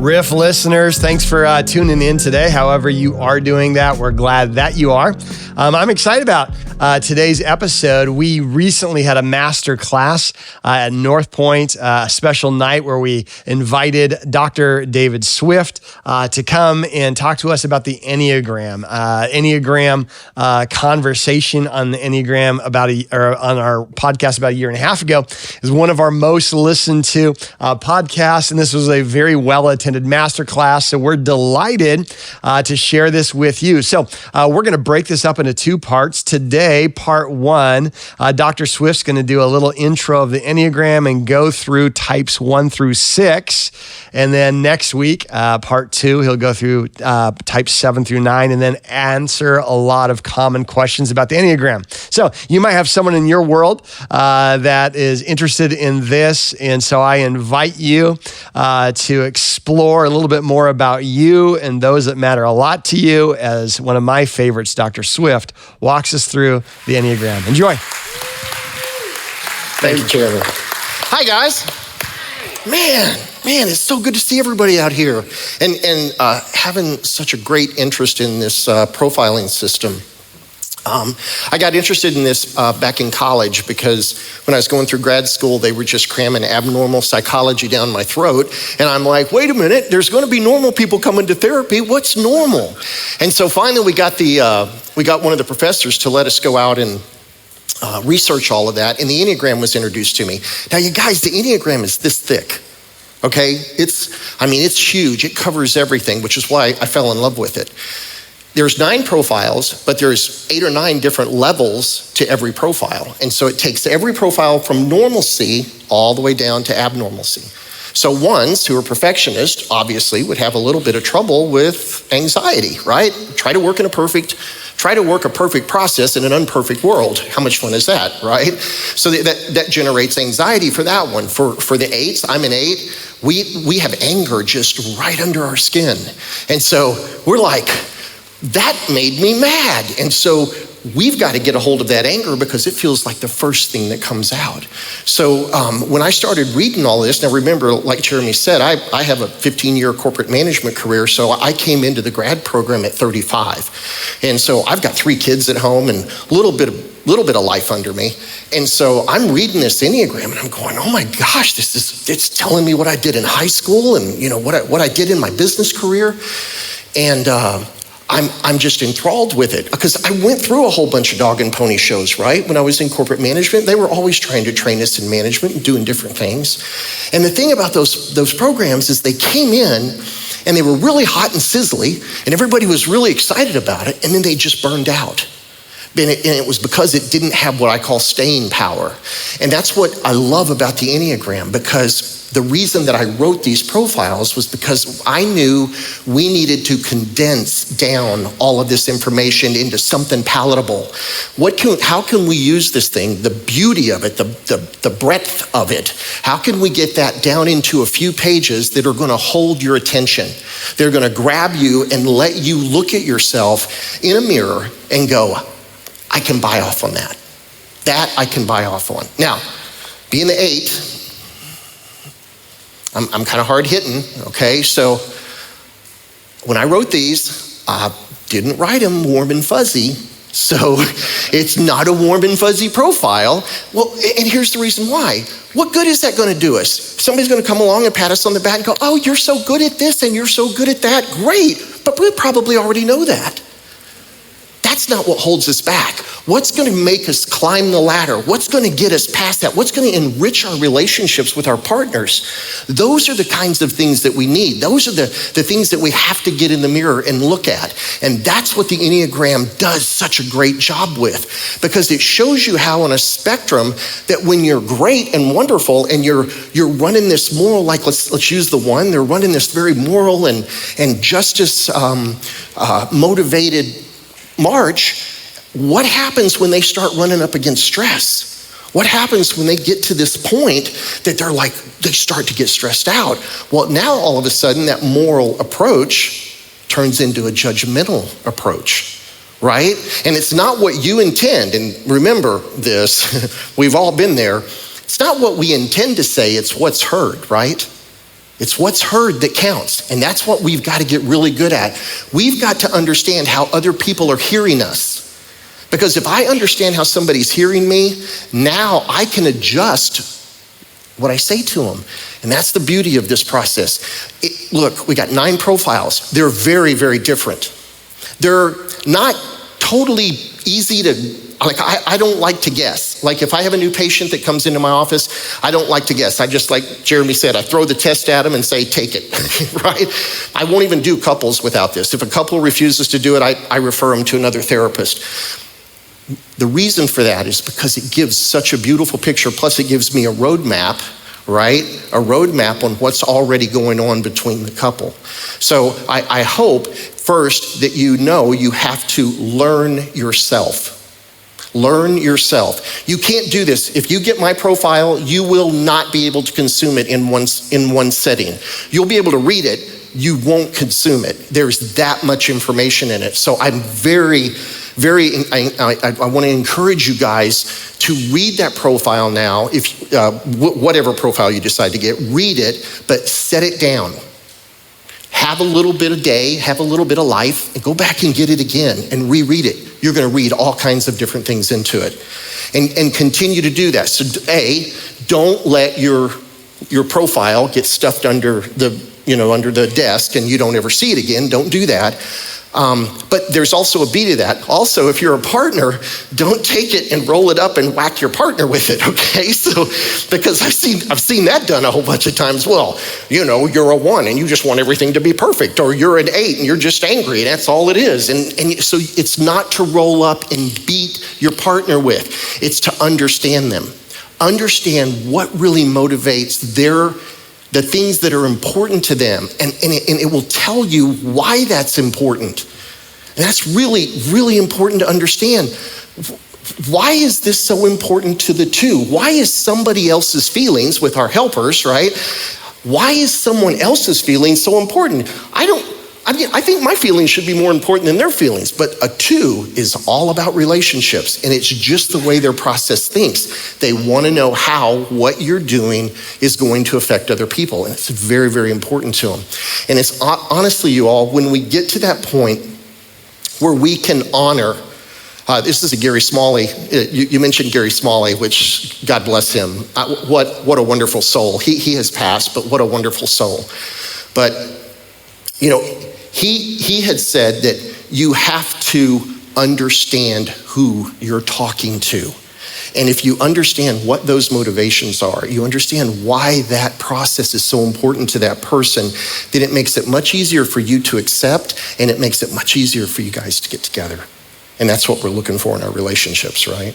Riff listeners, thanks for tuning in today. However you are doing that, we're glad that you are. I'm excited about today's episode. We recently had a Masterclass at North Point, a special night where we invited Dr. David Swift to come and talk to us about the Enneagram. Enneagram conversation on the Enneagram on our podcast about a year and a half ago is one of our most listened to podcasts, and this was a very well-attended Masterclass, so we're delighted to share this with you. So we're going to break this up into two parts. Today, part one, Dr. Swift's going to do a little intro of the Enneagram and go through types 1 through 6. And then next week, part two, he'll go through types 7 through 9 and then answer a lot of common questions about the Enneagram. So you might have someone in your world that is interested in this. And so I invite you to explore a little bit more about you and those that matter a lot to you as one of my favorites, Dr. Swift, walks us through the Enneagram. Enjoy. Thank you, Chairman. Hi, guys. Man, it's so good to see everybody out here and having such a great interest in this profiling system. I got interested in this back in college because when I was going through grad school, they were just cramming abnormal psychology down my throat. And I'm like, wait a minute, there's going to be normal people coming to therapy. What's normal? And so finally we got one of the professors to let us go out and research all of that. And the Enneagram was introduced to me. Now, you guys, the Enneagram is this thick. Okay? It's huge. It covers everything, which is why I fell in love with it. There's 9 profiles, but there's 8 or 9 different levels to every profile. And so it takes every profile from normalcy all the way down to abnormalcy. So ones who are perfectionists obviously would have a little bit of trouble with anxiety, right? Try to work a perfect process in an unperfect world. How much fun is that, right? So that generates anxiety for that one. For the 8s, I'm an 8, we have anger just right under our skin. And so we're like, that made me mad. And so we've got to get a hold of that anger because it feels like the first thing that comes out. So when I started reading all this, now remember, like Jeremy said, I have a 15-year corporate management career, so I came into the grad program at 35. And so I've got 3 kids at home and a little bit of life under me. And so I'm reading this Enneagram and I'm going, oh my gosh, it's telling me what I did in high school and what I did in my business career. And I'm just enthralled with it because I went through a whole bunch of dog and pony shows, right? When I was in corporate management, they were always trying to train us in management and doing different things. And the thing about those programs is they came in and they were really hot and sizzly and everybody was really excited about it, and then they just burned out. And it was because it didn't have what I call staying power. And that's what I love about the Enneagram, because the reason that I wrote these profiles was because I knew we needed to condense down all of this information into something palatable. How can we use this thing, the beauty of it, the breadth of it? How can we get that down into a few pages that are going to hold your attention? They're going to grab you and let you look at yourself in a mirror and go, I can buy off on that. That I can buy off on. Now, being the 8, I'm kind of hard hitting, okay? So when I wrote these, I didn't write them warm and fuzzy. So it's not a warm and fuzzy profile. Well, and here's the reason why. What good is that going to do us? Somebody's going to come along and pat us on the back and go, oh, you're so good at this and you're so good at that. Great, but we probably already know that. That's not what holds us back. What's going to make us climb the ladder? What's going to get us past that? What's going to enrich our relationships with our partners? Those are the kinds of things that we need. Those are the things that we have to get in the mirror and look at. And that's what the Enneagram does such a great job with, because it shows you how on a spectrum that when you're great and wonderful and you're running this moral, like let's use the 1, they're running this very moral and justice motivated march. What happens when they start running up against stress? What happens when they get to this point that they start to get stressed out? Well, now all of a sudden that moral approach turns into a judgmental approach, right? And it's not what you intend. And remember this, we've all been there. It's not what we intend to say, it's what's heard, right? It's what's heard that counts. And that's what we've got to get really good at. We've got to understand how other people are hearing us. Because if I understand how somebody's hearing me, now I can adjust what I say to them. And that's the beauty of this process. Look, we got 9 profiles. They're very, very different. They're not totally easy to, like I don't like to guess. Like if I have a new patient that comes into my office, I don't like to guess. I just, like Jeremy said, I throw the test at them and say, take it, right? I won't even do couples without this. If a couple refuses to do it, I refer them to another therapist. The reason for that is because it gives such a beautiful picture, plus it gives me a roadmap, right? A roadmap on what's already going on between the couple. So I hope first that you know you have to learn yourself. Learn yourself. You can't do this. If you get my profile, you will not be able to consume it in one setting. You'll be able to read it, you won't consume it. There's that much information in it. So I'm I want to encourage you guys to read that profile now. If whatever profile you decide to get, read it, but set it down. Have a little bit of day, have a little bit of life, and go back and get it again and reread it. You're going to read all kinds of different things into it, and continue to do that. So don't let your profile get stuffed under the desk and you don't ever see it again. Don't do that. But there's also a B to that. Also, if you're a partner, don't take it and roll it up and whack your partner with it, okay? So, because I've seen that done a whole bunch of times. Well, you're a 1 and you just want everything to be perfect, or you're an 8 and you're just angry, and that's all it is. And so it's not to roll up and beat your partner with. It's to understand them. Understand what really motivates the things that are important to them, and it will tell you why that's important. And that's really, really important to understand. Why is this so important to the two? Why is somebody else's feelings with our helpers, right? Why is someone else's feelings so important? I think my feelings should be more important than their feelings, but a 2 is all about relationships, and it's just the way their process thinks. They want to know how what you're doing is going to affect other people, and it's very, very important to them. And it's honestly, you all, when we get to that point where we can honor, this is a Gary Smalley, you mentioned Gary Smalley, which God bless him. What a wonderful soul. He has passed, but what a wonderful soul. But, he had said that you have to understand who you're talking to. And if you understand what those motivations are, you understand why that process is so important to that person, then it makes it much easier for you to accept, and it makes it much easier for you guys to get together. And that's what we're looking for in our relationships, right?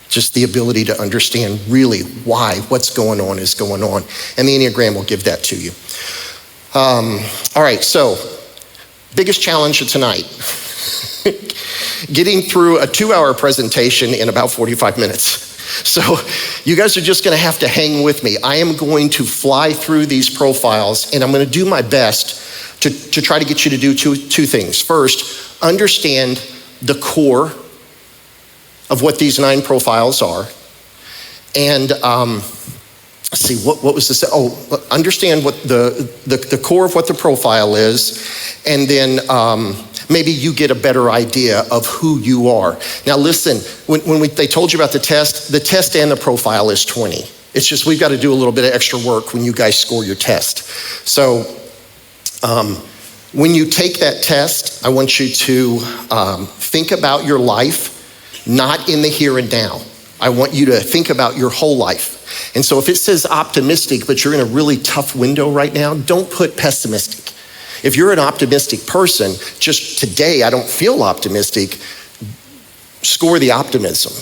Just the ability to understand really why what's going on is going on. And the Enneagram will give that to you. All right, so biggest challenge of tonight. Getting through a 2-hour presentation in about 45 minutes. So you guys are just gonna have to hang with me. I am going to fly through these profiles, and I'm gonna do my best to try to get you to do two things. First, understand the core of what these 9 profiles are. And let's see, what was this? Understand what the core of what the profile is, and then maybe you get a better idea of who you are. Now listen, when they told you about the test and the profile is 20. It's just we've got to do a little bit of extra work when you guys score your test. So when you take that test, I want you to think about your life, not in the here and now. I want you to think about your whole life. And so if it says optimistic, but you're in a really tough window right now, don't put pessimistic. If you're an optimistic person, just today I don't feel optimistic, score the optimism.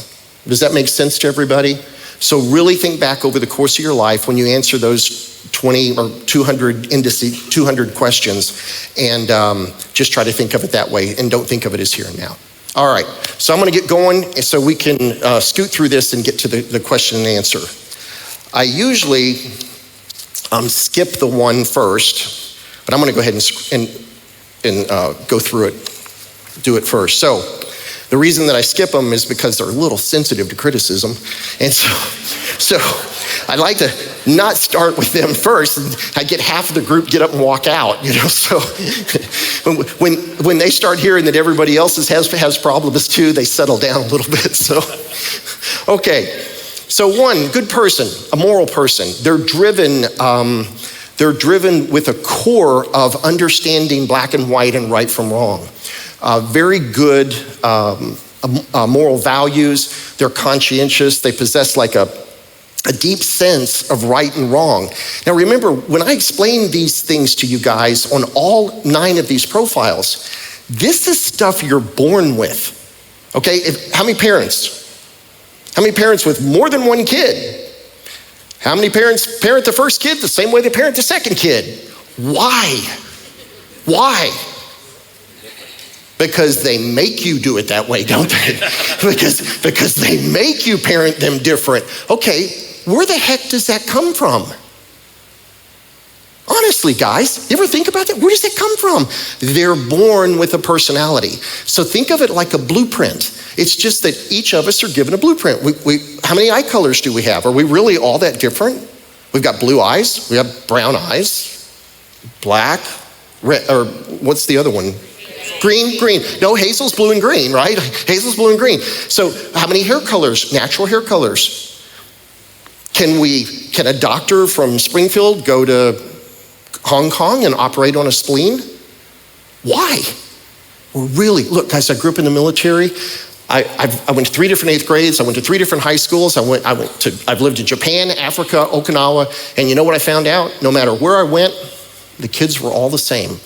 Does that make sense to everybody? So really think back over the course of your life when you answer those 20 or 200 questions, and just try to think of it that way, and don't think of it as here and now. All right, so I'm gonna get going so we can scoot through this and get to the question and answer. I usually skip the 1 first, but I'm gonna go ahead and go through it, do it first. So The reason that I skip them is because they're a little sensitive to criticism. And so I like to not start with them first. And I get half of the group get up and walk out, So when they start hearing that everybody else has problems too, they settle down a little bit. So, okay. So one, good person, a moral person. They're driven with a core of understanding black and white and right from wrong. Very good moral values. They're conscientious. They possess like a deep sense of right and wrong. Now remember, when I explain these things to you guys on all 9 of these profiles, this is stuff you're born with. Okay, how many parents? How many parents with more than one kid? How many parents parent the first kid the same way they parent the second kid? Why? Because they make you do it that way, don't they? because they make you parent them different. Okay, where the heck does that come from? Honestly, guys, you ever think about that? Where does it come from? They're born with a personality. So think of it like a blueprint. It's just that each of us are given a blueprint. How many eye colors do we have? Are we really all that different? We've got blue eyes, we have brown eyes, black, red, or what's the other one? Green. No, Hazel's blue and green, right? Hazel's blue and green. So how many hair colors? Natural hair colors. Can a doctor from Springfield go to Hong Kong and operate on a spleen? Why? Well, really, look, guys, I grew up in the military. I went to 3 different 8th grades. I went to 3 different high schools. I've lived in Japan, Africa, Okinawa, and you know what I found out? No matter where I went, the kids were all the same.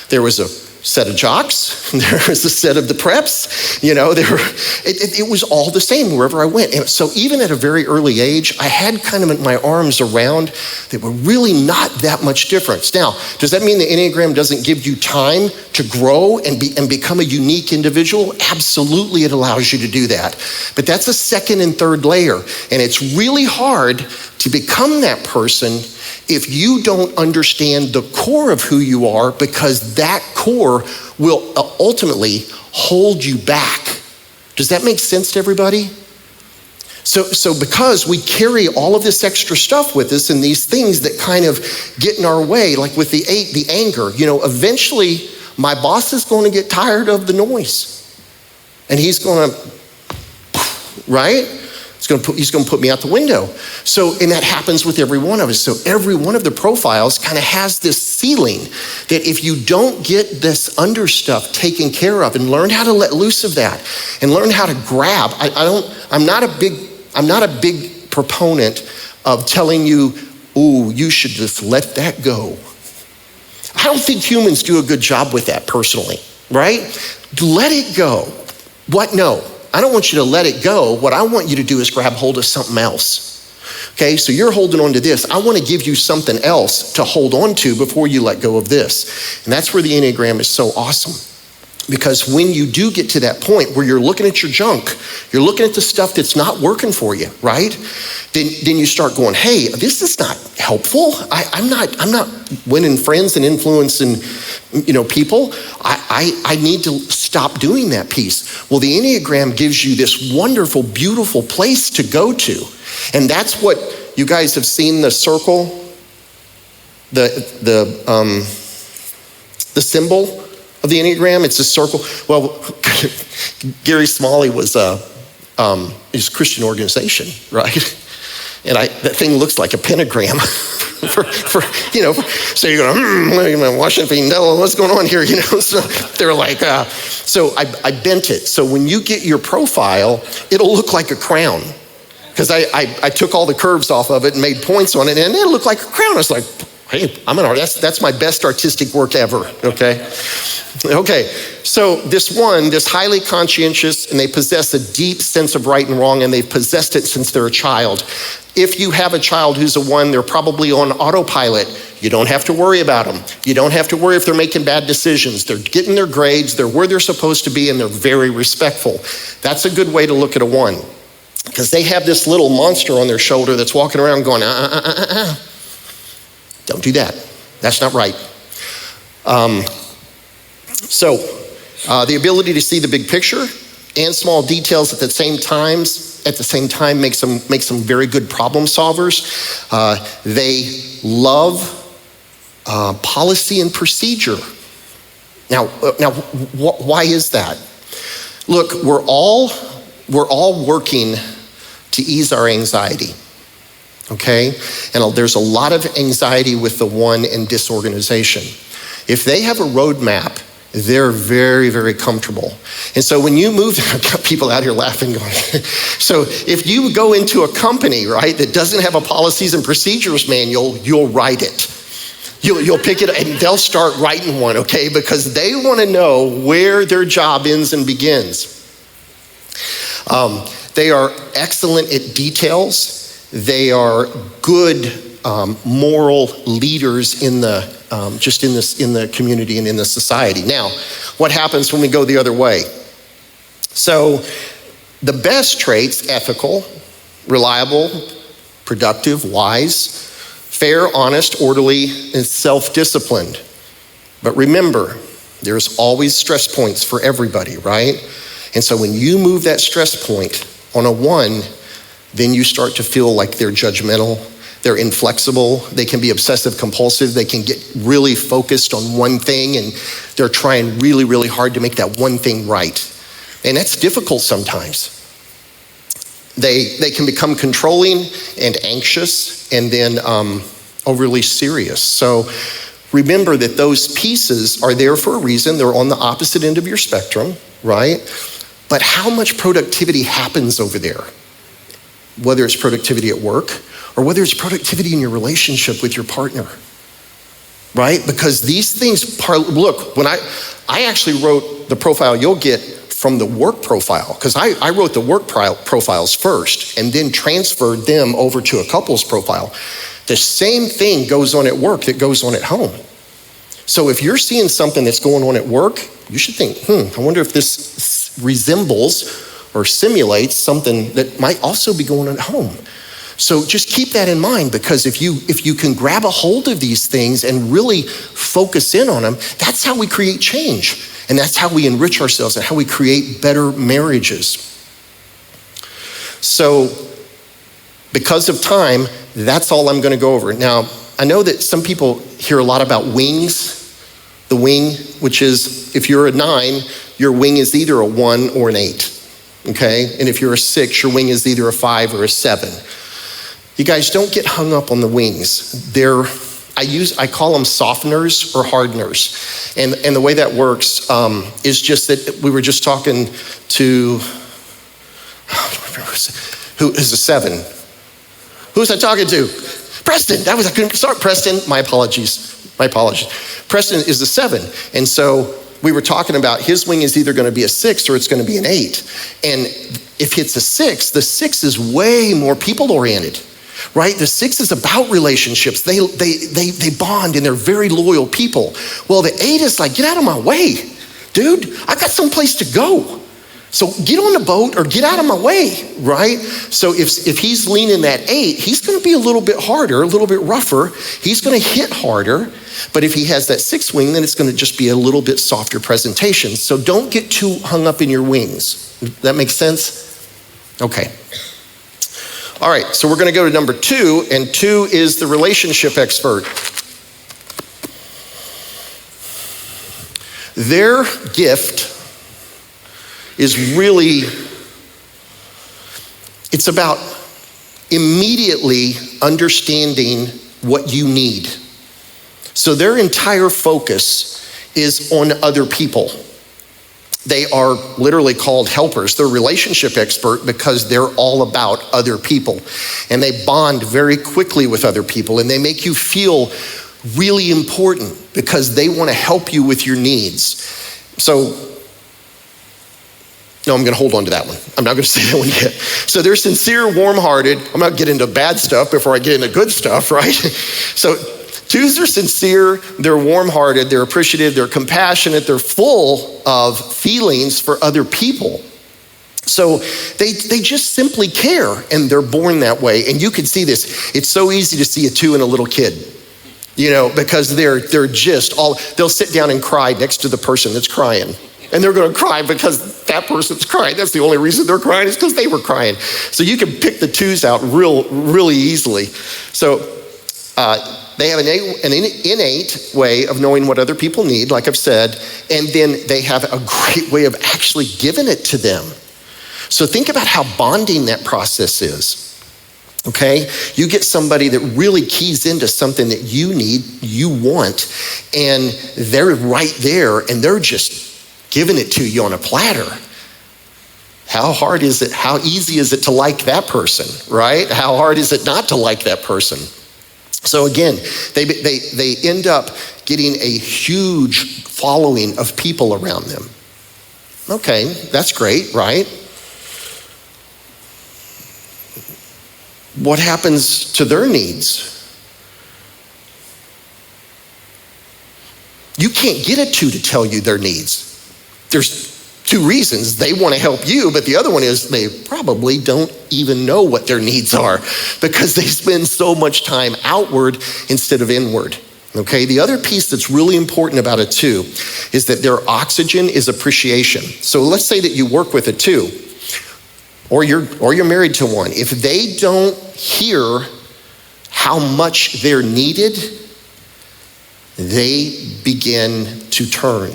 There was a set of jocks, there was a set of the preps, it was all the same wherever I went. And so even at a very early age, I had kind of my arms around, they were really not that much difference. Now, does that mean the Enneagram doesn't give you time to grow and become a unique individual? Absolutely, it allows you to do that. But that's a second and third layer. And it's really hard to become that person if you don't understand the core of who you are, because that core will ultimately hold you back. Does that make sense to everybody? So because we carry all of this extra stuff with us and these things that kind of get in our way, like with the anger, eventually my boss is going to get tired of the noise. And he's going to, right? He's going to put me out the window. And that happens with every one of us. So every one of the profiles kind of has this ceiling that if you don't get this under stuff taken care of and learn how to let loose of that and learn how to grab, I'm not a big proponent of telling you, ooh, you should just let that go. I don't think humans do a good job with that personally, right? Let it go. What? No. I don't want you to let it go. What I want you to do is grab hold of something else. Okay, so you're holding on to this. I want to give you something else to hold on to before you let go of this. And that's where the Enneagram is so awesome. Because when you do get to that point where you're looking at your junk, you're looking at the stuff that's not working for you, right? Then you start going, hey, this is not helpful. I'm not winning friends and influencing, people. I need to stop doing that piece. Well, the Enneagram gives you this wonderful, beautiful place to go to. And that's what you guys have seen, the circle, the symbol of the Enneagram. It's a circle. Well, Gary Smalley was his Christian organization, right? And that thing looks like a pentagram. So you're going, Washington, no, what's going on here? So they're like, so I bent it. So when you get your profile, it'll look like a crown. Because I took all the curves off of it and made points on it, and it looked like a crown. I was like, hey, I'm an artist. That's my best artistic work ever, okay? Okay, so this highly conscientious, and they possess a deep sense of right and wrong, and they've possessed it since they're a child. If you have a child who's a 1, they're probably on autopilot. You don't have to worry about them. You don't have to worry if they're making bad decisions. They're getting their grades, they're where they're supposed to be, and they're very respectful. That's a good way to look at a 1. Because they have this little monster on their shoulder that's walking around going, Don't do that. That's not right. The ability to see the big picture and small details at the same time makes them very good problem solvers. They love policy and procedure. Now, why is that? Look, we're all working to ease our anxiety, okay? And there's a lot of anxiety with the one and disorganization. If they have a roadmap, they're very, very comfortable. And so when you move, I've got people out here laughing going, so if you go into a company, right, that doesn't have a policies and procedures manual, you'll write it. You'll pick it and they'll start writing one, okay? Because they want to know where their job ends and begins. They are excellent at details. They are good moral leaders in the community and in the society. Now, what happens when we go the other way? So the best traits: ethical, reliable, productive, wise, fair, honest, orderly, and self-disciplined. But remember, there's always stress points for everybody, right? And so when you move that stress point on a 1, then you start to feel like they're judgmental, they're inflexible, they can be obsessive compulsive, they can get really focused on one thing and they're trying really, really hard to make that one thing right. And that's difficult sometimes. They can become controlling and anxious and then overly serious. So remember that those pieces are there for a reason. They're on the opposite end of your spectrum, right? But how much productivity happens over there? Whether it's productivity at work or whether it's productivity in your relationship with your partner, right? Because these things, look, when I actually wrote the profile you'll get from the work profile, because I wrote the work profiles first and then transferred them over to a couples profile. The same thing goes on at work that goes on at home. So if you're seeing something that's going on at work, you should think, I wonder if this resembles or simulates something that might also be going on at home. So just keep that in mind, because if you can grab a hold of these things and really focus in on them, that's how we create change. And that's how we enrich ourselves and how we create better marriages. So because of time, that's all I'm going to go over. Now, I know that some people hear a lot about wings. The wing, which is, if you're a 9, your wing is either a 1 or an 8, okay? And if you're a 6, your wing is either a 5 or a 7. You guys don't get hung up on the wings. I call them softeners or hardeners. And the way that works is just that we were just talking to, who is a 7? Who was I talking to? Preston. I couldn't start. Preston, my apologies. Preston is a 7. And so we were talking about his wing is either going to be a 6 or it's going to be an 8. And if it's a 6, the 6 is way more people oriented. Right? The 6 is about relationships. They bond and they're very loyal people. Well, the 8 is like, get out of my way, dude. I got someplace to go. So get on the boat or get out of my way, right? So if he's leaning that 8, he's going to be a little bit harder, a little bit rougher. He's going to hit harder. But if he has that 6 wing, then it's going to just be a little bit softer presentation. So don't get too hung up in your wings. That makes sense? Okay. All right, so we're going to go to number 2, and 2 is the relationship expert. Their gift is really, it's about immediately understanding what you need. So their entire focus is on other people. They are literally called helpers. They're relationship expert because they're all about other people. And they bond very quickly with other people, and they make you feel really important because they want to help you with your needs. So, no, I'm going to hold on to that one. I'm not going to say that one yet. So they're sincere, warm-hearted. I'm not getting into bad stuff before I get into good stuff, right? So 2s are sincere, they're warm-hearted, they're appreciative, they're compassionate, they're full of feelings for other people. So they just simply care, and they're born that way. And you can see this. It's so easy to see a 2 in a little kid, because they're just they'll sit down and cry next to the person that's crying. And they're going to cry because that person's crying. That's the only reason they're crying is because they were crying. So you can pick the twos out really easily. So they have an innate way of knowing what other people need, like I've said, and then they have a great way of actually giving it to them. So think about how bonding that process is. Okay, you get somebody that really keys into something that you need, you want, and they're right there and they're just giving it to you on a platter. How hard is it? How easy is it to like that person, right? How hard is it not to like that person? So again, they end up getting a huge following of people around them. Okay, that's great, right? What happens to their needs? You can't get a two to tell you their needs. There's two reasons. They want to help you, but the other one is they probably don't even know what their needs are because they spend so much time outward instead of inward. Okay, the other piece that's really important about a two is that their oxygen is appreciation. So let's say that you work with a two, or you're married to one. If they don't hear how much they're needed, they begin to turn.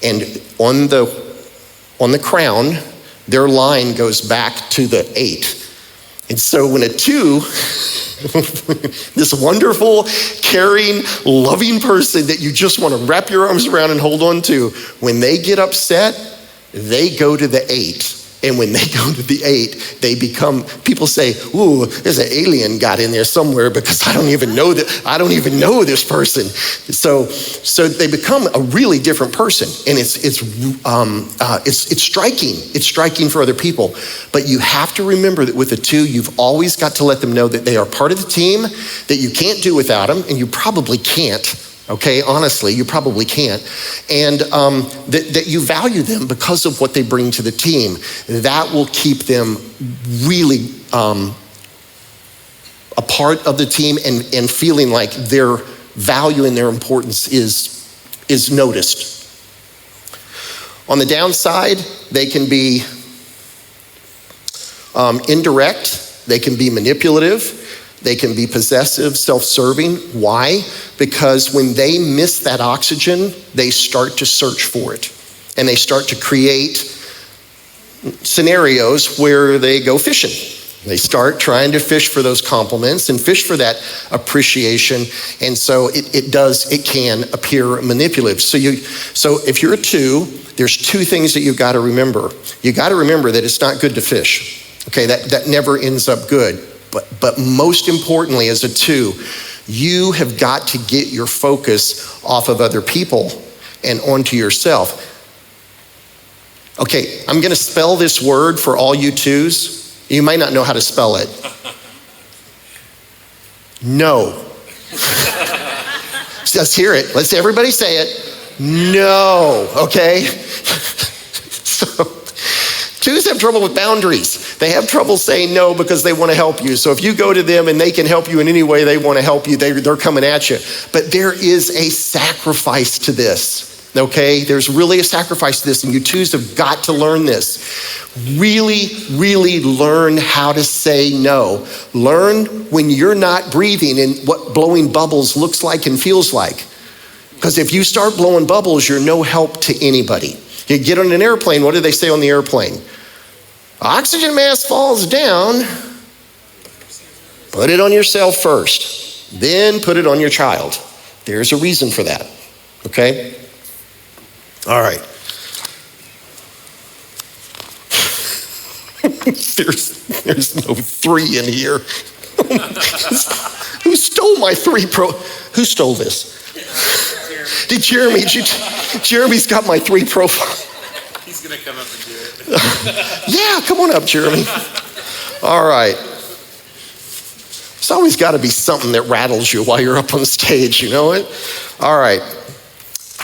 And on the crown, their line goes back to the 8. And so when a 2, this wonderful, caring, loving person that you just want to wrap your arms around and hold on to, when they get upset, they go to the 8. And when they go to the 8, they become, people say, ooh, there's an alien got in there somewhere because I don't even know this person. So they become a really different person. And it's striking. It's striking for other people. But you have to remember that with a 2, you've always got to let them know that they are part of the team, that you can't do without them, and you probably can't. Okay, honestly, you probably can't. And that you value them because of what they bring to the team. That will keep them really a part of the team and feeling like their value and their importance is noticed. On the downside, they can be indirect, they can be manipulative, they can be possessive, self-serving. Why? Because when they miss that oxygen, they start to search for it. And they start to create scenarios where they go fishing. They start trying to fish for those compliments and fish for that appreciation. And so it can appear manipulative. So if you're a 2, there's 2 things that you've got to remember. You got to remember that it's not good to fish. Okay, that never ends up good. But most importantly, as a 2, you have got to get your focus off of other people and onto yourself. Okay, I'm going to spell this word for all you 2s. You might not know how to spell it. No. Let's hear it. Let's everybody say it. No. Okay? So 2s have trouble with boundaries. They have trouble saying no because they want to help you. So if you go to them and they can help you in any way they want to help you, they're coming at you. But there is a sacrifice to this, okay? There's really a sacrifice to this, and you 2s have got to learn this. Really learn how to say no. Learn when you're not breathing and what blowing bubbles looks like and feels like. Because if you start blowing bubbles, you're no help to anybody. You get on an airplane, what do they say on the airplane? Oxygen mask falls down. Put it on yourself first, then put it on your child. There's a reason for that, okay? All right. There's no 3 in here. Who stole my 3 Who stole this? Did Jeremy? Jeremy's got my 3 profile. He's gonna come up and do it. Yeah, come on up, Jeremy. All right. There's always got to be something that rattles you while you're up on stage, you know it? All right.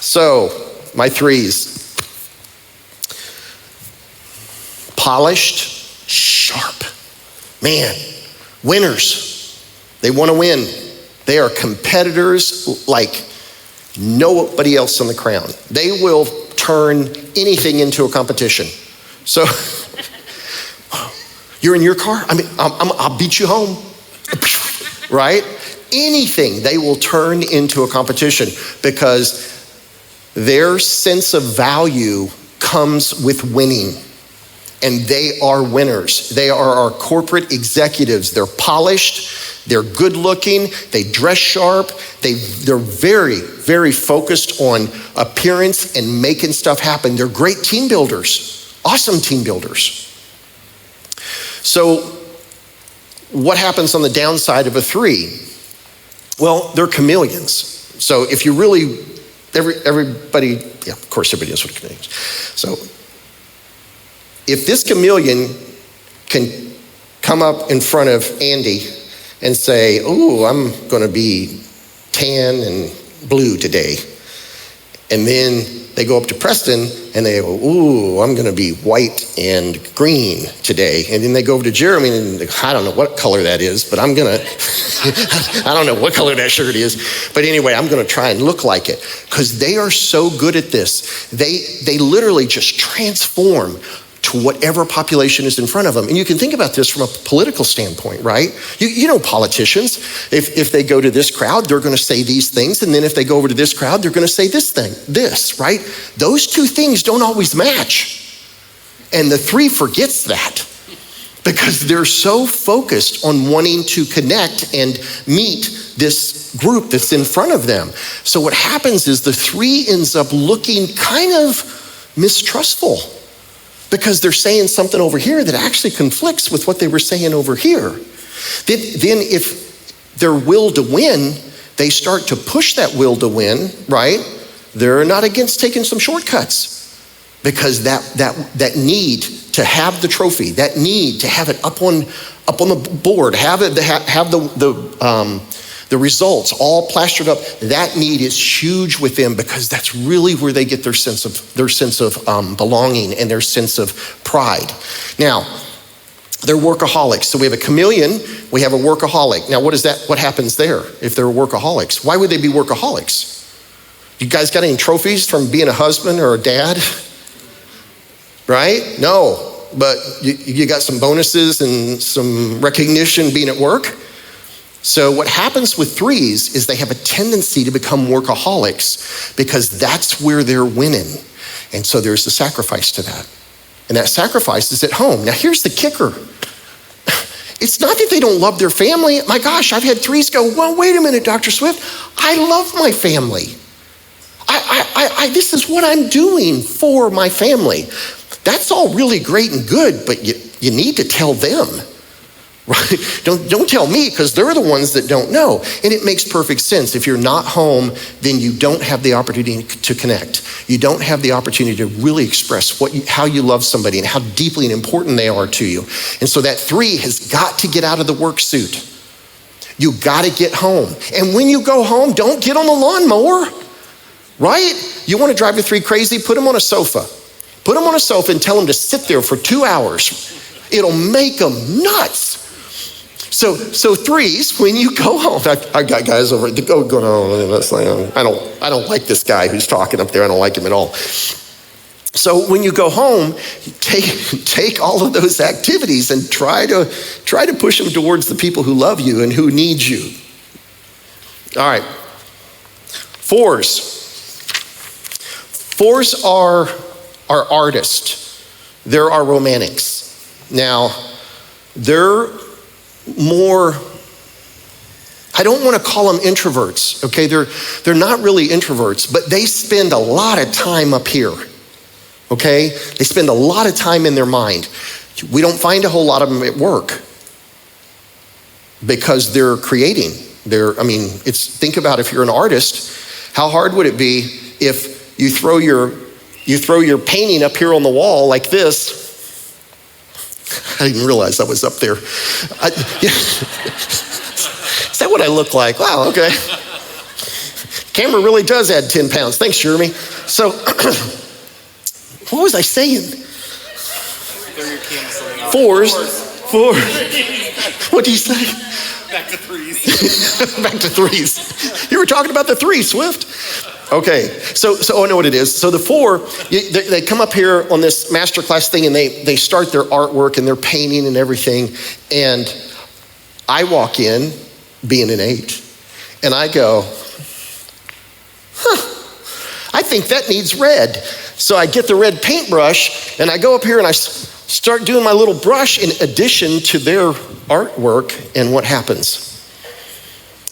So, my 3s. Polished, sharp. Man, winners. They want to win. They are competitors like nobody else on the crown. They will turn anything into a competition. So you're in your car? I'll beat you home, right? Anything they will turn into a competition because their sense of value comes with winning. And they are winners. They are our corporate executives. They're polished, they're good looking, they dress sharp, they're very, very focused on appearance and making stuff happen. They're great team builders, awesome team builders. So what happens on the downside of a 3? Well, they're chameleons. So if you really, everybody, yeah, of course everybody knows what a chameleon is. So if this chameleon can come up in front of Andy and say, "Oh, I'm going to be tan and blue today," and then they go up to Preston and they go, "Ooh, I'm going to be white and green today," and then they go over to Jeremy and I don't know what color that is, but I'm going to, I don't know what color that shirt is, but anyway, I'm going to try and look like it, because they are so good at this. They literally just transform to whatever population is in front of them. And you can think about this from a political standpoint, right? You know politicians, if they go to this crowd, they're going to say these things. And then if they go over to this crowd, they're going to say this, right? Those two things don't always match. And the 3 forgets that because they're so focused on wanting to connect and meet this group that's in front of them. So what happens is the 3 ends up looking kind of mistrustful, because they're saying something over here that actually conflicts with what they were saying over here. Then if their will to win, they start to push that will to win, right? They're not against taking some shortcuts, because that need to have the trophy, that need to have it up on the board, have the results all plastered up, that need is huge with them, because that's really where they get their sense of belonging and their sense of pride. Now, they're workaholics. So we have a chameleon, we have a workaholic. Now, what happens there if they're workaholics? Why would they be workaholics? You guys got any trophies from being a husband or a dad? Right? No, but you got some bonuses and some recognition being at work. So what happens with 3s is they have a tendency to become workaholics, because that's where they're winning. And so there's a sacrifice to that. And that sacrifice is at home. Now here's the kicker. It's not that they don't love their family. My gosh, I've had 3s go, "Well, wait a minute, Dr. Swift. I love my family. This is what I'm doing for my family." That's all really great and good, but you need to tell them. Right? Don't tell me, because they're the ones that don't know. And it makes perfect sense. If you're not home, then you don't have the opportunity to connect. You don't have the opportunity to really express how you love somebody and how deeply and important they are to you. And so that 3 has got to get out of the work suit. You got to get home. And when you go home, don't get on the lawnmower, right? You want to drive your 3 crazy? Put them on a sofa. Put them on a sofa and tell them to sit there for 2 hours. It'll make them nuts. So 3s, when you go home, I got guys over at going, "Oh, I don't like this guy who's talking up there. I don't like him at all." So when you go home, take all of those activities and try to push them towards the people who love you and who need you. All right, 4s. 4s are artists. They're our romantics. Now, they're more, I don't want to call them introverts, okay? They're not really introverts, but they spend a lot of time up here, okay? They spend a lot of time in their mind. We don't find a whole lot of them at work because they're creating. Think about if you're an artist, how hard would it be if you throw your painting up here on the wall like this? I didn't realize I was up there. Is that what I look like? Wow, okay. Camera really does add 10 pounds. Thanks, Jeremy. So, what was I saying? 4s. What do you say? Back to 3s. Back to 3s. You were talking about the 3, Swift. Okay, so I know what it is. So the 4, they come up here on this masterclass thing and they start their artwork and their painting and everything. And I walk in, being an 8, and I go, I think that needs red. So I get the red paintbrush and I go up here and I start doing my little brush in addition to their artwork. And what happens?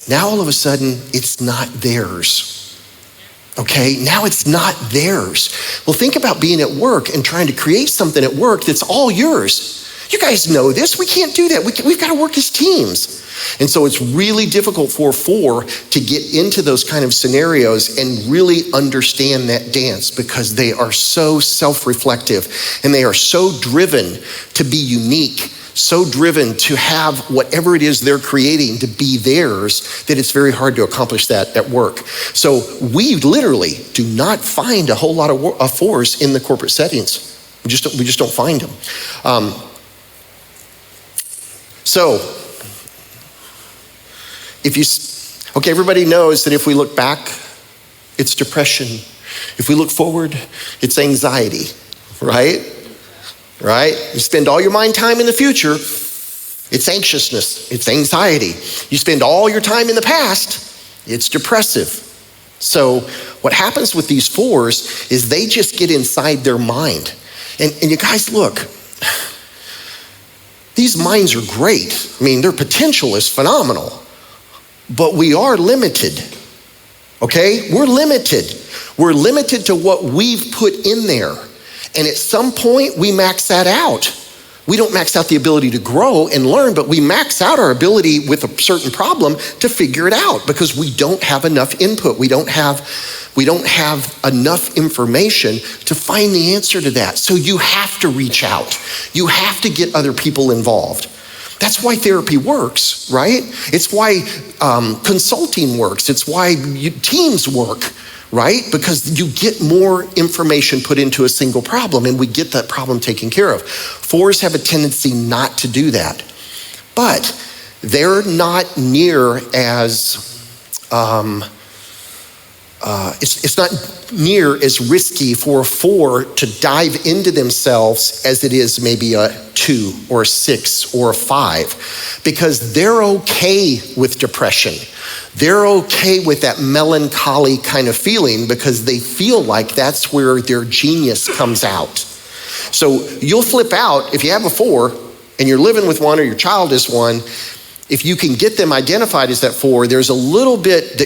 Now all of a sudden, it's not theirs. Okay, now it's not theirs. Well, think about being at work and trying to create something at work that's all yours. You guys know this. We can't do that. We've got to work as teams. And so it's really difficult for 4 to get into those kind of scenarios and really understand that dance because they are so self-reflective and they are so driven to be unique, so driven to have whatever it is they're creating to be theirs that it's very hard to accomplish that at work. So we literally do not find a whole lot of 4s in the corporate settings. We just don't find them. So everybody knows that if we look back, it's depression. If we look forward, it's anxiety, right? Right? You spend all your mind time in the future, it's anxiousness, it's anxiety. You spend all your time in the past, it's depressive. So what happens with these 4s is they just get inside their mind. And you guys, look, these minds are great. I mean, their potential is phenomenal, but we are limited, okay? We're limited. We're limited to what we've put in there. And at some point, we max that out. We don't max out the ability to grow and learn, but we max out our ability with a certain problem to figure it out because we don't have enough input. We don't have enough information to find the answer to that. So you have to reach out. You have to get other people involved. That's why therapy works, right? It's why consulting works. It's why teams work. Right? Because you get more information put into a single problem and we get that problem taken care of. 4s have a tendency not to do that. But they're not near as, it's not near as risky for a 4 to dive into themselves as it is maybe a 2 or a 6 or a 5, because they're okay with depression. They're okay with that melancholy kind of feeling because they feel like that's where their genius comes out. So you'll flip out if you have a 4 and you're living with one or your child is one. If you can get them identified as that 4, there's a little bit,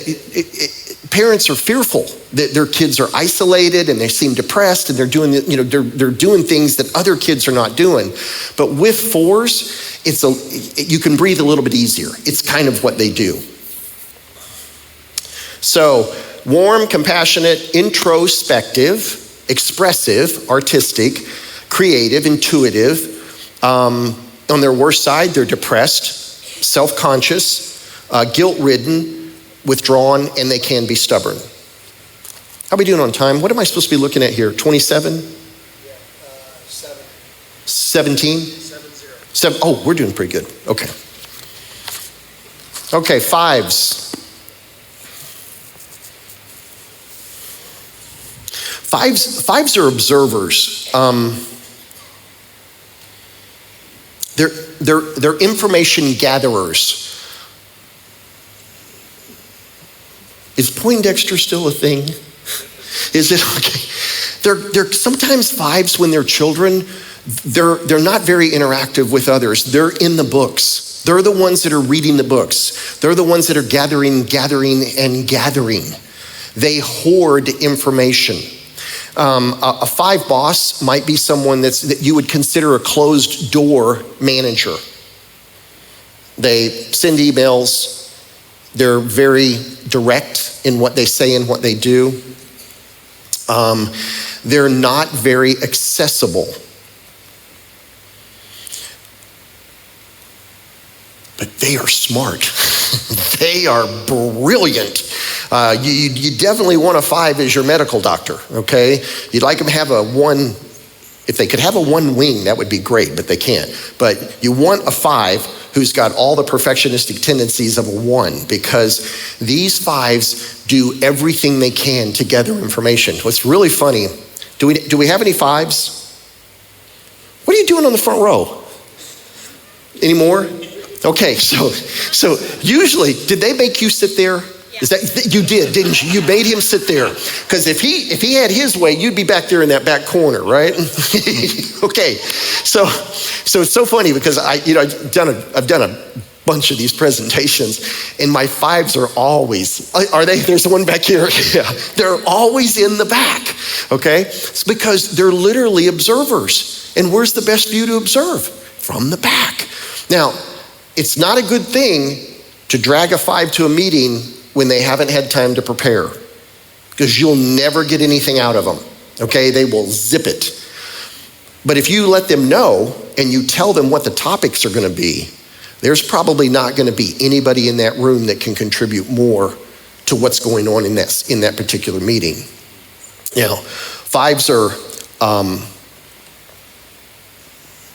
parents are fearful that their kids are isolated and they seem depressed and they're doing, they're doing things that other kids are not doing. But with 4s, you can breathe a little bit easier. It's kind of what they do. So warm, compassionate, introspective, expressive, artistic, creative, intuitive. On their worst side, they're depressed, self-conscious, guilt-ridden, withdrawn, and they can be stubborn. How are we doing on time? What am I supposed to be looking at here? 27? 17? 7. Oh, we're doing pretty good. Okay. Okay, 5s. 5s are observers. They're information gatherers. Is Poindexter still a thing? Is it okay? They're sometimes 5s when they're children. They're not very interactive with others. They're in the books. They're the ones that are reading the books. They're the ones that are gathering. They hoard information. A 5 boss might be someone that you would consider a closed door manager. They send emails. They're very direct in what they say and what they do. They're not very accessible. But they are smart. They are brilliant. You definitely want a 5 as your medical doctor, okay? You'd like them to have a 1. If they could have a 1 wing, that would be great, but they can't. But you want a 5 who's got all the perfectionistic tendencies of a 1, because these 5s do everything they can to gather information. What's really funny, do we have any 5s? What are you doing on the front row? Any more? Okay, so usually, did they make you sit there? Is that you did, didn't you? You made him sit there, because if he had his way, you'd be back there in that back corner, right? Okay, so it's so funny because I've done a bunch of these presentations, and my 5s are always, are they? There's one back here. Yeah, they're always in the back. Okay, it's because they're literally observers, and where's the best view to observe? From the back. Now, it's not a good thing to drag a 5 to a meeting when they haven't had time to prepare, because you'll never get anything out of them, okay? They will zip it. But if you let them know and you tell them what the topics are gonna be, there's probably not gonna be anybody in that room that can contribute more to what's going on in that particular meeting. Now, 5s are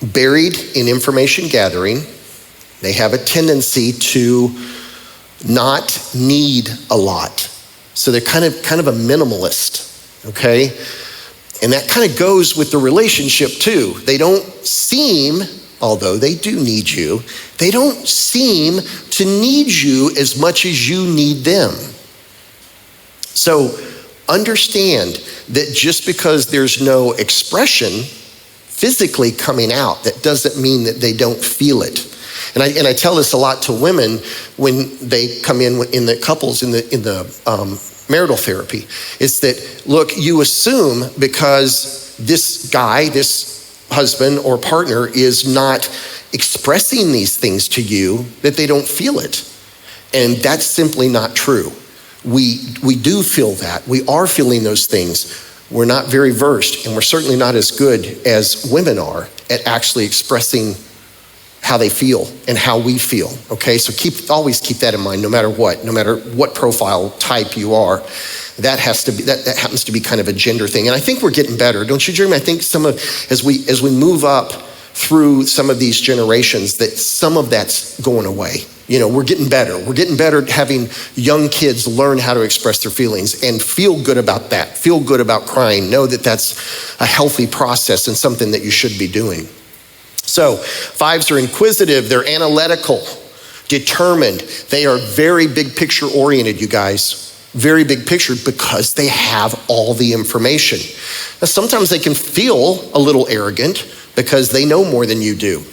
buried in information gathering. They have a tendency to not need a lot. So they're kind of a minimalist, okay? And that kind of goes with the relationship too. They don't seem, although they do need you, they don't seem to need you as much as you need them. So understand that just because there's no expression physically coming out, that doesn't mean that they don't feel it. And I tell this a lot to women when they come in the couples in the marital therapy. It's that, look, you assume because this guy, this husband or partner is not expressing these things to you that they don't feel it. And that's simply not true. We do feel that. We are feeling those things. We're not very versed, and we're certainly not as good as women are at actually expressing how they feel and how we feel, okay? So always keep that in mind, no matter what profile type you are. That happens to be kind of a gender thing. And I think we're getting better, don't you, Jeremy? I think as we move up through some of these generations, that some of that's going away. We're getting better. We're getting better at having young kids learn how to express their feelings and feel good about that. Feel good about crying. Know that that's a healthy process and something that you should be doing. So 5s are inquisitive, they're analytical, determined. They are very big picture oriented, you guys. Very big picture, because they have all the information. Now, sometimes they can feel a little arrogant because they know more than you do.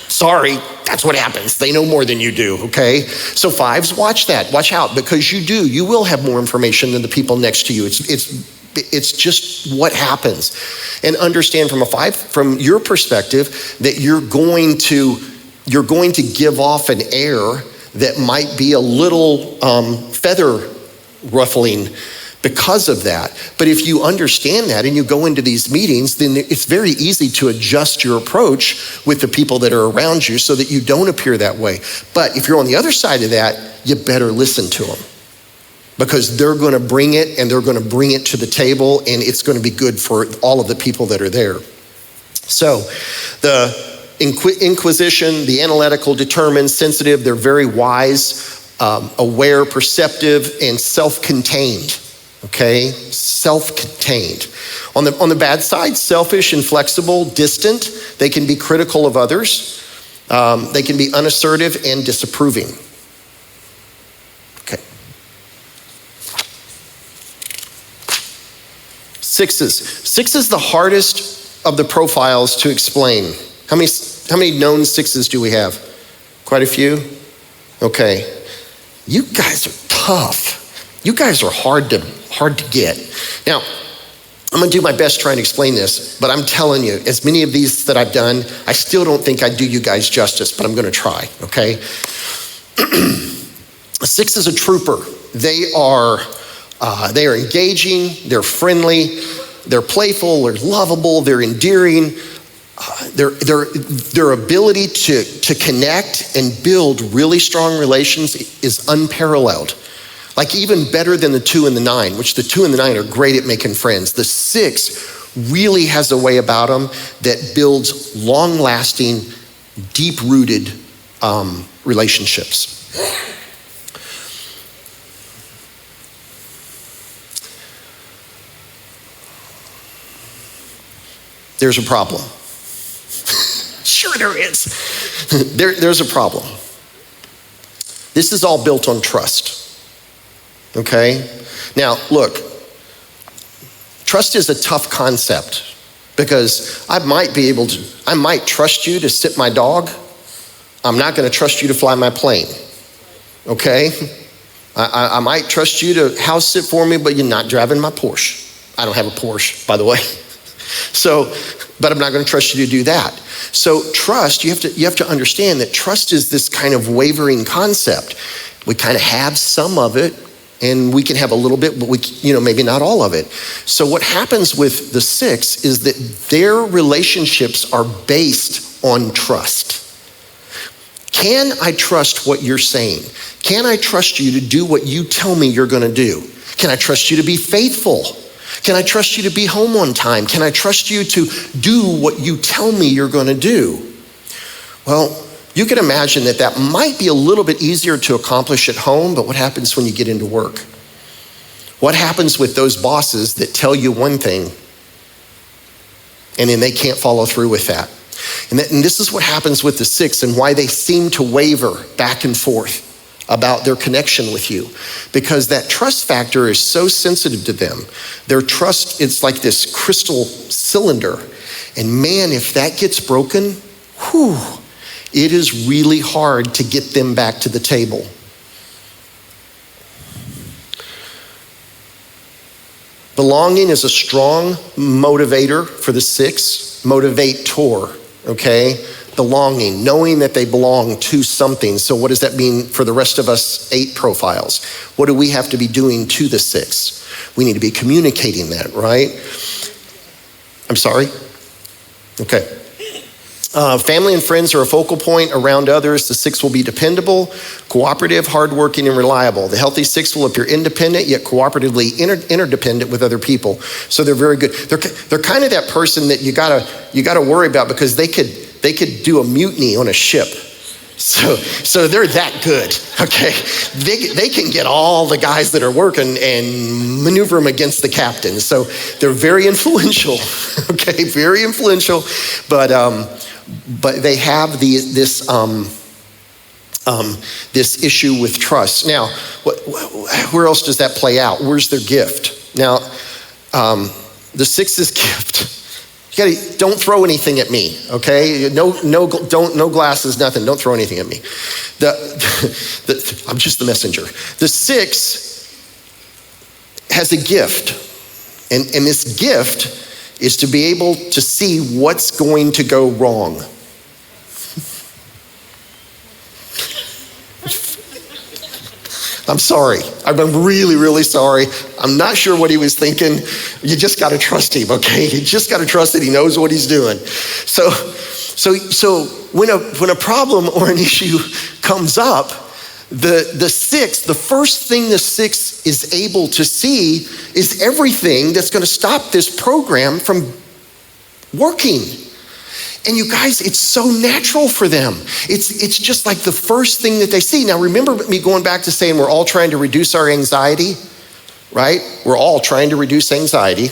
Sorry, that's what happens. They know more than you do, okay? So 5s, watch that, watch out, because you will have more information than the people next to you. It's just what happens. And understand from a 5, from your perspective, that you're going to give off an air that might be a little feather ruffling because of that. But if you understand that and you go into these meetings, then it's very easy to adjust your approach with the people that are around you so that you don't appear that way. But if you're on the other side of that, you better listen to them, because they're going to bring it, and they're going to bring it to the table, and it's going to be good for all of the people that are there. So the inquisition, the analytical, determined, sensitive, they're very wise, aware, perceptive, and self-contained. Okay, self-contained. On the bad side, selfish, inflexible, distant. They can be critical of others. They can be unassertive and disapproving. Okay. 6s. 6 is the hardest of the profiles to explain. How many known 6s do we have? Quite a few? Okay. You guys are tough. You guys are hard to get. Now, I'm gonna do my best trying to explain this, but I'm telling you, as many of these that I've done, I still don't think I do you guys justice, but I'm gonna try, okay? A 6 is a trooper. They are engaging, they're friendly, they're playful, they're lovable, they're endearing. Their ability to connect and build really strong relations is unparalleled. Like even better than the 2 and the 9, which the 2 and the 9 are great at making friends. The 6 really has a way about them that builds long-lasting, deep-rooted relationships. There's a problem. Sure there is. There's a problem. This is all built on trust, okay? Now, look, trust is a tough concept because I might trust you to sit my dog. I'm not gonna trust you to fly my plane, okay? I might trust you to house sit for me, but you're not driving my Porsche. I don't have a Porsche, by the way. But I'm not going to trust you to do that. So trust, you have to understand that trust is this kind of wavering concept. We kind of have some of it, and we can have a little bit, but maybe not all of it. So what happens with the 6 is that their relationships are based on trust. Can I trust what you're saying? Can I trust you to do what you tell me you're going to do? Can I trust you to be faithful? Can I trust you to be home on time? Can I trust you to do what you tell me you're going to do? Well, you can imagine that might be a little bit easier to accomplish at home, but what happens when you get into work? What happens with those bosses that tell you one thing and then they can't follow through with that? And this is what happens with the 6 and why they seem to waver back and forth about their connection with you, because that trust factor is so sensitive to them. Their trust, it's like this crystal cylinder. And man, if that gets broken, it is really hard to get them back to the table. Belonging is a strong motivator for the 6, motivator, okay? Belonging, knowing that they belong to something. So what does that mean for the rest of us 8 profiles? What do we have to be doing to the 6? We need to be communicating that, right? I'm sorry? Okay. Family and friends are a focal point around others. The 6 will be dependable, cooperative, hardworking, and reliable. The healthy 6 will appear independent, yet cooperatively interdependent with other people. So they're very good. They're kind of that person that you gotta worry about because they could do a mutiny on a ship. So they're that good, okay? They can get all the guys that are working and maneuver them against the captain. So they're very influential, okay? Very influential, but they have this issue with trust. Now, where else does that play out? Where's their gift? Now, the 6's gift. Don't throw anything at me, okay? No glasses, nothing. Don't throw anything at me. I'm just the messenger. The 6 has a gift, and this gift is to be able to see what's going to go wrong. I'm sorry. I'm really, really sorry. I'm not sure what he was thinking. You just got to trust him, okay? You just got to trust that he knows what he's doing. So when a problem or an issue comes up, the 6, the first thing the 6 is able to see is everything that's going to stop this program from working. And you guys, it's so natural for them. It's just like the first thing that they see. Now, remember me going back to saying we're all trying to reduce our anxiety, right? We're all trying to reduce anxiety.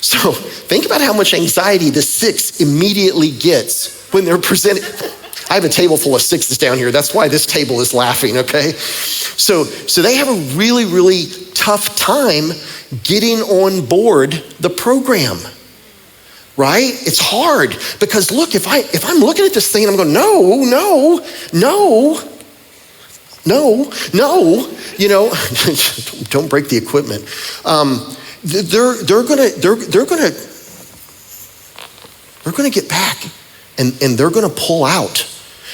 So think about how much anxiety the 6 immediately gets when they're presented. I have a table full of 6s down here. That's why this table is laughing, okay? So they have a really, really tough time getting on board the program. Right? It's hard because look, if I'm looking at this thing and I'm going, no, don't break the equipment. They're gonna get back and they're gonna pull out.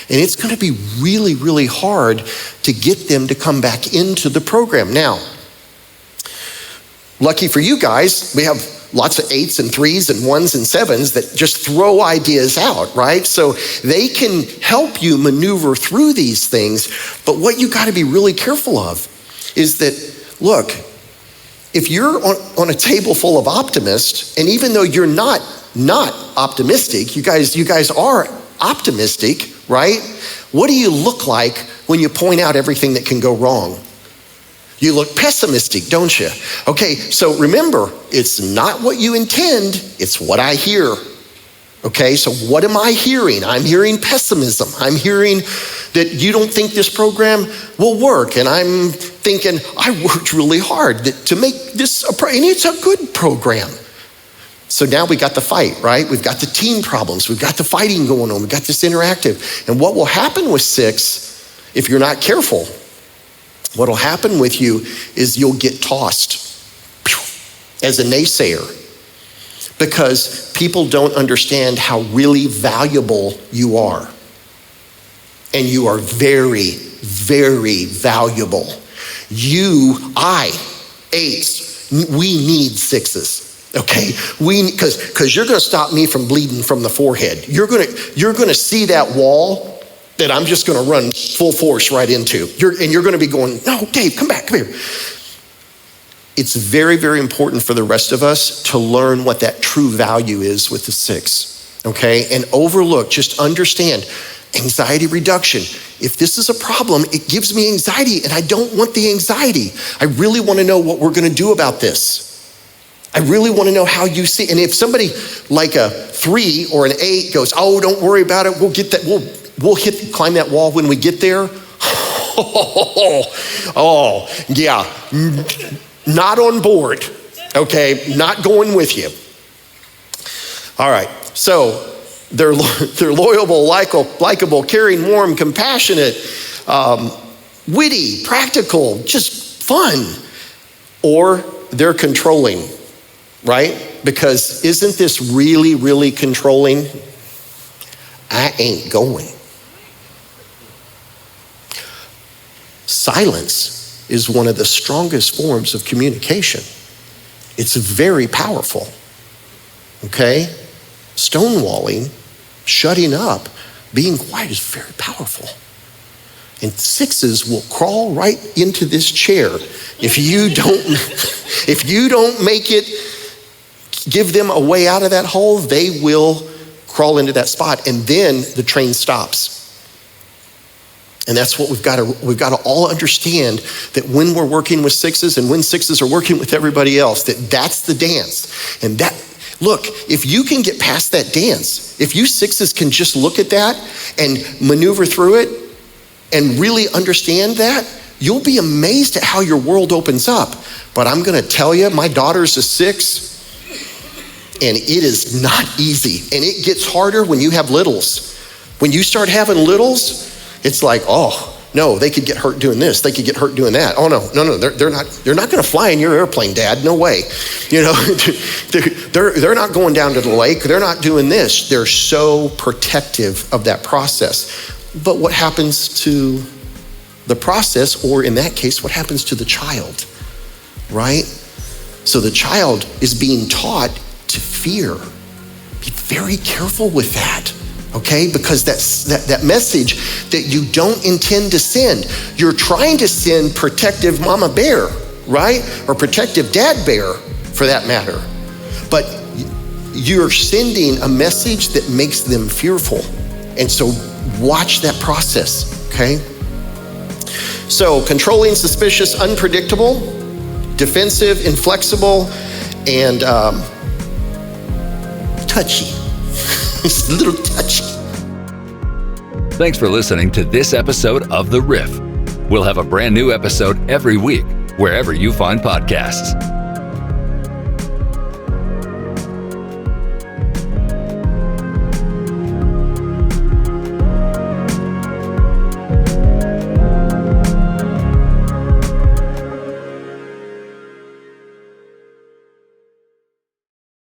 And it's gonna be really, really hard to get them to come back into the program. Now, lucky for you guys, we have lots of 8s and 3s and 1s and 7s that just throw ideas out, right? So they can help you maneuver through these things. But what you got to be really careful of is that, look, if you're on a table full of optimists, and even though you're not optimistic, you guys are optimistic, right? What do you look like when you point out everything that can go wrong? You look pessimistic, don't you? Okay, so remember, it's not what you intend, it's what I hear. Okay, so what am I hearing? I'm hearing pessimism. I'm hearing that you don't think this program will work. And I'm thinking, I worked really hard to make this, and it's a good program. So now we got the fight, right? We've got the team problems. We've got the fighting going on. We've got this interactive. And what will happen with 6, if you're not careful, what will happen with you is you'll get tossed as a naysayer. Because people don't understand how really valuable you are. And you are very, very valuable. I, 8s, we need 6s, okay? Because you're gonna stop me from bleeding from the forehead. You're gonna see that wall that I'm just gonna run full force right into. You're gonna be going, no, Dave, come here. It's very, very important for the rest of us to learn what that true value is with the 6, okay? And just understand, anxiety reduction. If this is a problem, it gives me anxiety and I don't want the anxiety. I really wanna know what we're gonna do about this. I really wanna know how you see, and if somebody like a 3 or an 8 goes, oh, don't worry about it, we'll get that, we'll climb that wall when we get there. Oh, yeah. Not on board, okay? Not going with you. All right, so they're loyal, likable, caring, warm, compassionate, witty, practical, just fun. Or they're controlling, right? Because isn't this really, really controlling? I ain't going. Silence is one of the strongest forms of communication. It's very powerful, okay? Stonewalling, shutting up, being quiet is very powerful. And 6s will crawl right into this chair. If you don't make it, give them a way out of that hole, they will crawl into that spot, and then the train stops. And that's what we've got to all understand, that when we're working with 6s and when 6s are working with everybody else, that's the dance. And look, if you can get past that dance, if you 6s can just look at that and maneuver through it and really understand that, you'll be amazed at how your world opens up. But I'm gonna tell you, my daughter's a 6, and it is not easy. And it gets harder when you have littles. When you start having littles, it's like, oh, no, they could get hurt doing this. They could get hurt doing that. Oh, no, they're not going to fly in your airplane, Dad. No way. You know, they're not going down to the lake. They're not doing this. They're so protective of that process. But what happens to the process, or in that case, what happens to the child, right? So the child is being taught to fear. Be very careful with that. Okay, because that message that you don't intend to send. You're trying to send protective mama bear, right? Or protective dad bear, for that matter. But you're sending a message that makes them fearful. And so watch that process, okay? So controlling, suspicious, unpredictable, defensive, inflexible, and touchy. It's a little touchy. Thanks for listening to this episode of The Riff. We'll have a brand new episode every week, wherever you find podcasts.